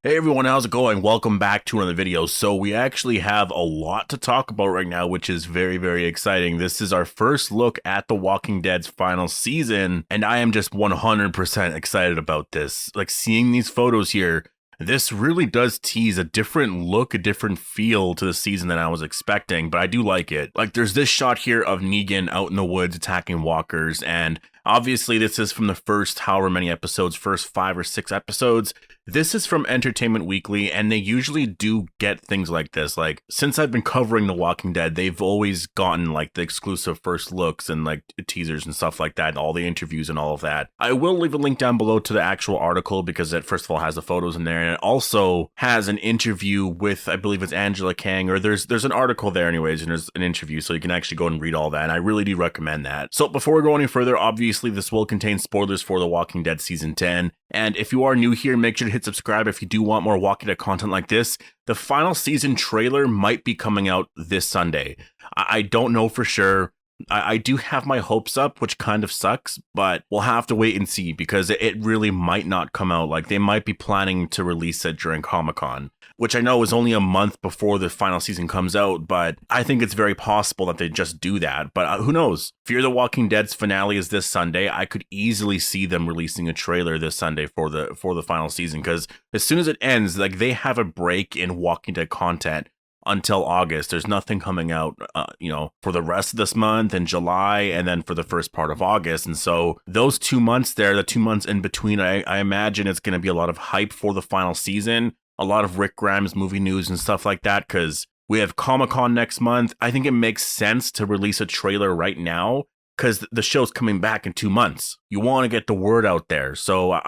Hey everyone, how's it going? Welcome back to another video. So we actually have a lot to talk about right now, which is very, very exciting. This is our first look at The Walking Dead's final season, and I am just 100% excited about this. Like, seeing these photos here, this really does tease a different look, a different feel to the season than I was expecting, but I do like it. Like, there's this shot here of Negan out in the woods attacking walkers, and obviously this is from the first however many episodes, first 5 or 6 episodes. This is from Entertainment Weekly, and they usually do get things like this. Like, since I've been covering The Walking Dead, they've always gotten like the exclusive first looks and like teasers and stuff like that, and all the interviews and all of that. I will leave a link down below to the actual article because it first of all has the photos in there, and it also has an interview with, I believe it's Angela Kang, or there's an article there anyways, and there's an interview, so you can actually go and read all that, and I really do recommend that. So before we go any further, obviously this will contain spoilers for The Walking Dead Season 10, and if you are new here, make sure to hit subscribe if you do want more Walking Dead content like this. The final season trailer might be coming out this Sunday. I don't know for sure. I do have my hopes up, which kind of sucks, but we'll have to wait and see because it really might not come out. Like, they might be planning to release it during Comic-Con, which I know is only a month before the final season comes out, but I think it's very possible that they just do that. But who knows? Fear the Walking Dead's finale is this Sunday. I could easily see them releasing a trailer this Sunday for the final season, because as soon as it ends, like, they have a break in Walking Dead content until August. There's nothing coming out, for the rest of this month and July, and then for the first part of August. And so those 2 months there, the 2 months in between, I imagine it's going to be a lot of hype for the final season, a lot of Rick Grimes movie news and stuff like that, because we have Comic-Con next month. I think it makes sense to release a trailer right now because the show's coming back in 2 months. You want to get the word out there. So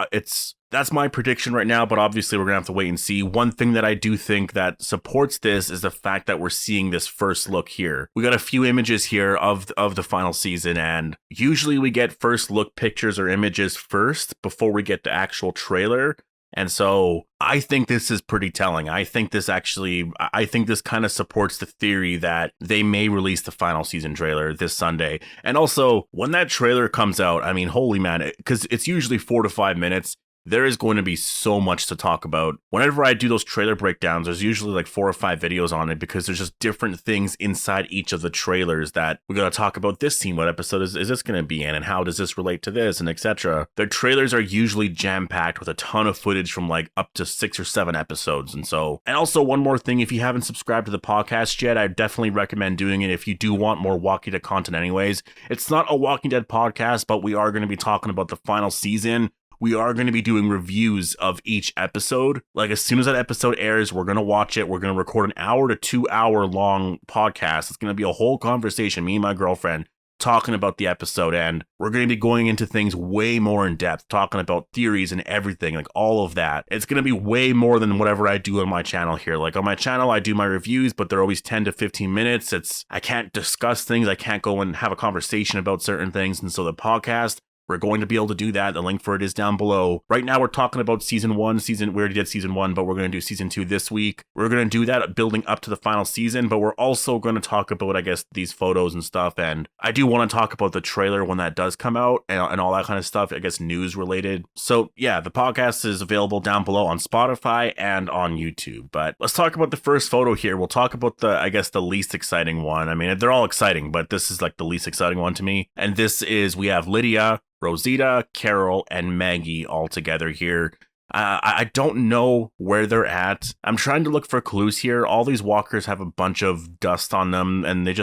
that's my prediction right now, but obviously we're going to have to wait and see. One thing that I do think that supports this is the fact that we're seeing this first look here. We got a few images here of the final season, and usually we get first look pictures or images first before we get the actual trailer. And so I think this is pretty telling. I think this kind of supports the theory that they may release the final season trailer this Sunday. And also, when that trailer comes out, I mean, holy man, because it's usually 4 to 5 minutes. There is going to be so much to talk about. Whenever I do those trailer breakdowns, there's usually like 4 or 5 videos on it because there's just different things inside each of the trailers that we're going to talk about. This scene, what episode is this going to be in, and how does this relate to this, and etc. Their trailers are usually jam-packed with a ton of footage from like up to 6 or 7 episodes. And also one more thing, if you haven't subscribed to the podcast yet, I definitely recommend doing it if you do want more Walking Dead content anyways. It's not a Walking Dead podcast, but we are going to be talking about the final season. We are going to be doing reviews of each episode. Like, as soon as that episode airs, we're going to watch it. We're going to record an hour to 2 hour long podcast. It's going to be a whole conversation, me and my girlfriend, talking about the episode. And we're going to be going into things way more in depth, talking about theories and everything, like all of that. It's going to be way more than whatever I do on my channel here. Like, on my channel, I do my reviews, but they're always 10 to 15 minutes. I can't discuss things. I can't go and have a conversation about certain things. And so the podcast, we're going to be able to do that. The link for it is down below. Right now, we're talking about season 1. We already did season 1, but we're going to do season 2 this week. We're going to do that building up to the final season, but we're also going to talk about, I guess, these photos and stuff. And I do want to talk about the trailer when that does come out and all that kind of stuff, I guess, news related. So yeah, the podcast is available down below on Spotify and on YouTube. But let's talk about the first photo here. We'll talk about the least exciting one. I mean, they're all exciting, but this is like the least exciting one to me. And this is, we have Lydia, Rosita, Carol, and Maggie all together here. I don't know where they're at. I'm trying to look for clues here. All these walkers have a bunch of dust on them, and they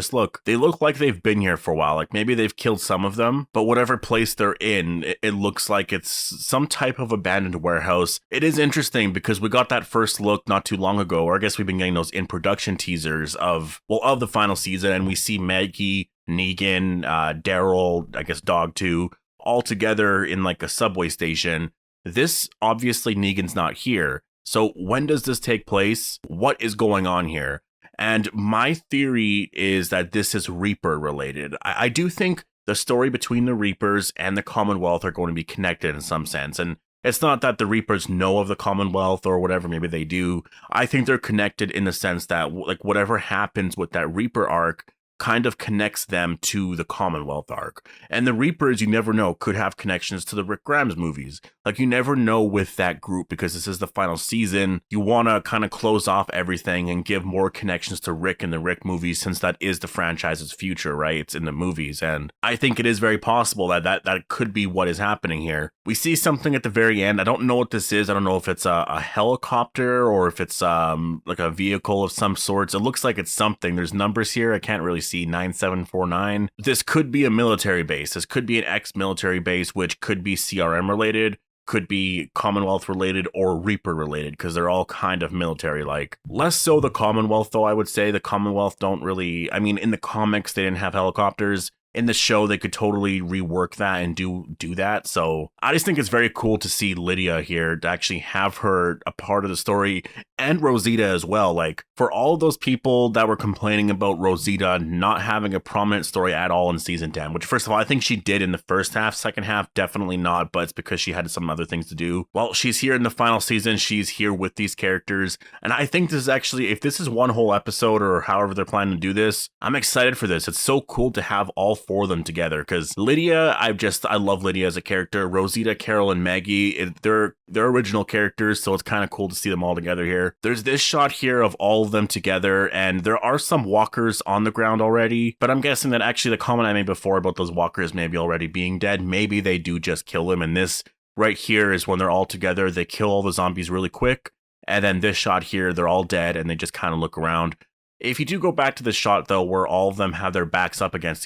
look like they've been here for a while. Like, maybe they've killed some of them, but whatever place they're in, it looks like it's some type of abandoned warehouse. It is interesting because we got that first look not too long ago, or I guess we've been getting those in production teasers of the final season, and we see Maggie, Negan, Daryl, I guess Dog 2, all together in like a subway station. This, obviously, Negan's not here. So when does this take place? What is going on here? And my theory is that this is Reaper related. I do think the story between the Reapers and the Commonwealth are going to be connected in some sense. And it's not that the Reapers know of the Commonwealth or whatever, maybe they do. I think they're connected in the sense that, like, whatever happens with that Reaper arc kind of connects them to the Commonwealth arc. And the Reapers, you never know, could have connections to the Rick Grimes movies. Like, you never know with that group, because this is the final season. You want to kind of close off everything and give more connections to Rick and the Rick movies, since that is the franchise's future, right? It's in the movies. And I think it is very possible that could be what is happening here. We see something at the very end. I don't know what this is. I don't know if it's a helicopter or if it's like a vehicle of some sorts. It looks like it's something. There's numbers here. I can't really see 9749. This could be a military base. This could be an ex-military base, which could be CRM related, could be Commonwealth related, or Reaper related, because they're all kind of military like. Less so the Commonwealth, though. I would say the Commonwealth don't really, I mean, in the comics they didn't have helicopters. In the show, they could totally rework that and do that. So I just think it's very cool to see Lydia here, to actually have her a part of the story, and Rosita as well. Like, for all of those people that were complaining about Rosita not having a prominent story at all in season 10, which first of all, I think she did in the first half. Second half, definitely not, but it's because she had some other things to do. Well, she's here in the final season. She's here with these characters. And I think this is actually, if this is one whole episode or however they're planning to do this, I'm excited for this. It's so cool to have all four of them together, because Lydia, I love Lydia as a character. Rosita, Carol, and Maggie, they're original characters, so it's kind of cool to see them all together here. There's this shot here of all of them together, and there are some walkers on the ground already, but I'm guessing that actually the comment I made before about those walkers maybe already being dead, maybe they do just kill them, and this right here is when they're all together, they kill all the zombies really quick, and then this shot here, they're all dead, and they just kind of look around. If you do go back to the shot, though, where all of them have their backs up against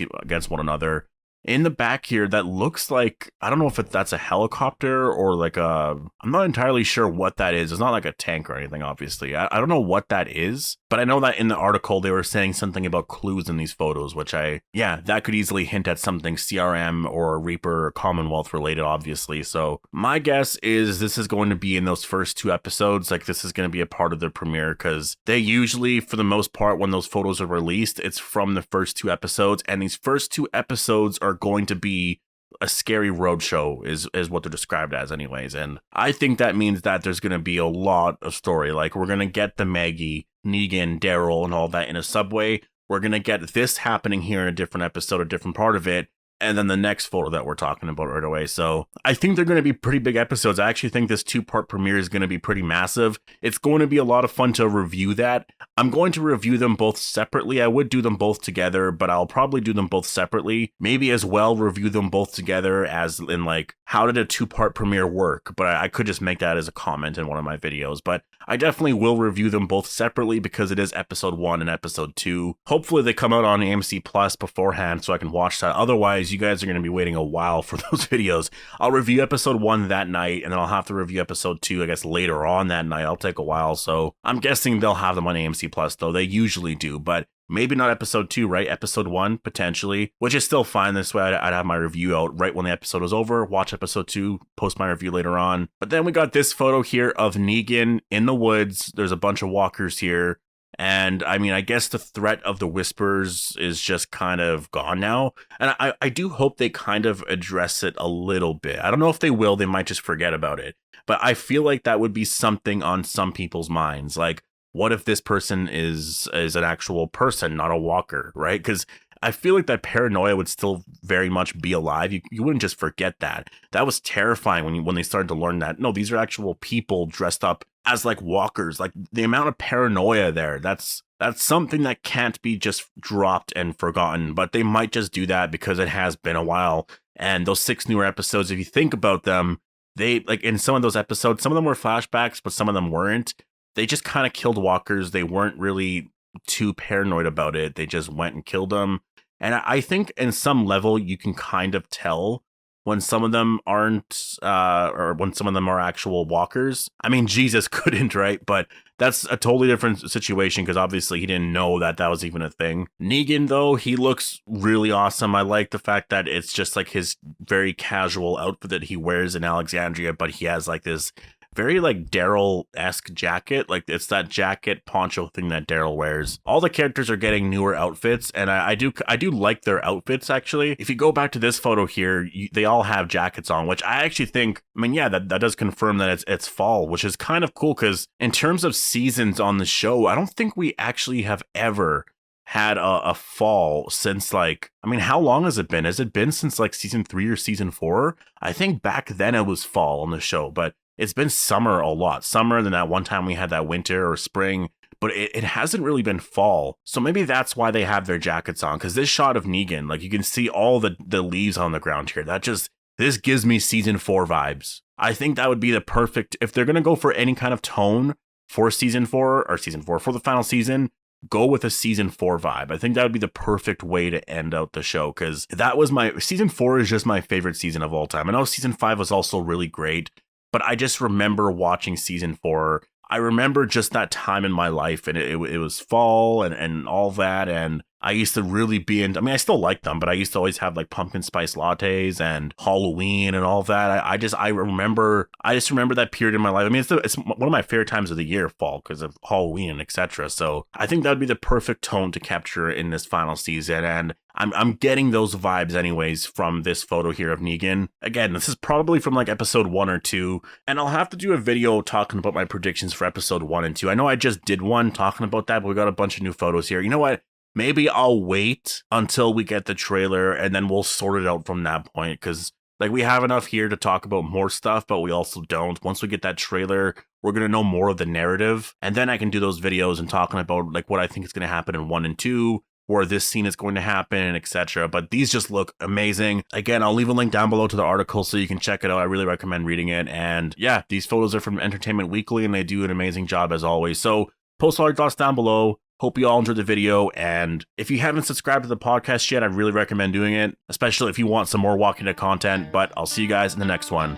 one another, in the back here, that looks like, I don't know if that's a helicopter or like I'm not entirely sure what that is. It's not like a tank or anything, obviously. I don't know what that is, but I know that in the article, they were saying something about clues in these photos, which that could easily hint at something CRM or Reaper or Commonwealth related, obviously. So my guess is this is going to be in those first two episodes. Like, this is going to be a part of the premiere, because they usually, for the most part, when those photos are released, it's from the first two episodes. And these first two episodes are going to be a scary roadshow, is what they're described as anyways. And I think that means that there's going to be a lot of story. Like, we're going to get the Maggie, Negan, Daryl, and all that in a subway. We're going to get this happening here in a different episode, a different part of it. And then the next photo that we're talking about right away. So I think they're going to be pretty big episodes. I actually think this 2-part premiere is going to be pretty massive. It's going to be a lot of fun to review that. I'm going to review them both separately. I would do them both together, but I'll probably do them both separately. Maybe as well review them both together, as in like, how did a 2-part premiere work? But I could just make that as a comment in one of my videos. But I definitely will review them both separately, because it is episode 1 and episode 2. Hopefully they come out on AMC Plus beforehand so I can watch that. Otherwise, you guys are going to be waiting a while for those videos. I'll review episode 1 that night, and then I'll have to review episode 2, I guess, later on that night. I'll take a while. So I'm guessing they'll have them on AMC Plus, though. They usually do, but maybe not episode 2, right? Episode 1, potentially, which is still fine. This way I'd have my review out right when the episode is over, watch episode 2, post my review later on. But then we got this photo here of Negan in the woods. There's a bunch of walkers here. And I mean, I guess the threat of the Whispers is just kind of gone now. And I do hope they kind of address it a little bit. I don't know if they will. They might just forget about it. But I feel like that would be something on some people's minds. Like, what if this person is an actual person, not a walker, right? Because I feel like that paranoia would still very much be alive. You wouldn't just forget that. That was terrifying when they started to learn that, no, these are actual people dressed up as like walkers. Like, the amount of paranoia there, that's something that can't be just dropped and forgotten. But they might just do that because it has been a while. And those 6 newer episodes, if you think about them, they, like, in some of those episodes, some of them were flashbacks, but some of them weren't. They just kind of killed walkers. They weren't really too paranoid about it. They just went and killed them. And I think in some level, you can kind of tell when some of them aren't, or when some of them are actual walkers. I mean, Jesus couldn't, right? But that's a totally different situation, because obviously he didn't know that was even a thing. Negan, though, he looks really awesome. I like the fact that it's just like his very casual outfit that he wears in Alexandria, but he has like this very like Daryl-esque jacket. Like, it's that jacket poncho thing that Daryl wears. All the characters are getting newer outfits, and I do like their outfits, actually. If you go back to this photo here, they all have jackets on, which I actually think, I mean, yeah, that does confirm that it's fall, which is kind of cool, because in terms of seasons on the show, I don't think we actually have ever had a fall since like, I mean, how long has it been? Has it been since like season 3 or season 4? I think back then it was fall on the show, but it's been summer a lot. Summer, then that one time we had that winter or spring, but it hasn't really been fall. So maybe that's why they have their jackets on, because this shot of Negan, like you can see all the leaves on the ground here. This gives me season 4 vibes. I think that would be the perfect, if they're going to go for any kind of tone for season 4 for the final season, go with a season 4 vibe. I think that would be the perfect way to end out the show, because that was season 4 is just my favorite season of all time. I know season 5 was also really great, but I just remember watching season 4. I remember just that time in my life, and it was fall and all that, and I used to really be in, I mean, I still like them, but I used to always have like pumpkin spice lattes and Halloween and all that. I just remember that period in my life. I mean, it's one of my favorite times of the year, fall, because of Halloween and etc. So I think that would be the perfect tone to capture in this final season. And I'm getting those vibes anyways from this photo here of Negan. Again, this is probably from like episode 1 or 2, and I'll have to do a video talking about my predictions for episode 1 and 2. I know I just did one talking about that, but we got a bunch of new photos here. You know what? Maybe I'll wait until we get the trailer and then we'll sort it out from that point, because like we have enough here to talk about more stuff, but we also don't. Once we get that trailer, we're going to know more of the narrative, and then I can do those videos and talking about like what I think is going to happen in 1 and 2, where this scene is going to happen, etc. But these just look amazing. Again, I'll leave a link down below to the article so you can check it out. I really recommend reading it. And yeah, these photos are from Entertainment Weekly, and they do an amazing job as always. So post all your thoughts down below. Hope you all enjoyed the video, and if you haven't subscribed to the podcast yet, I really recommend doing it, especially if you want some more Walking Dead content, but I'll see you guys in the next one.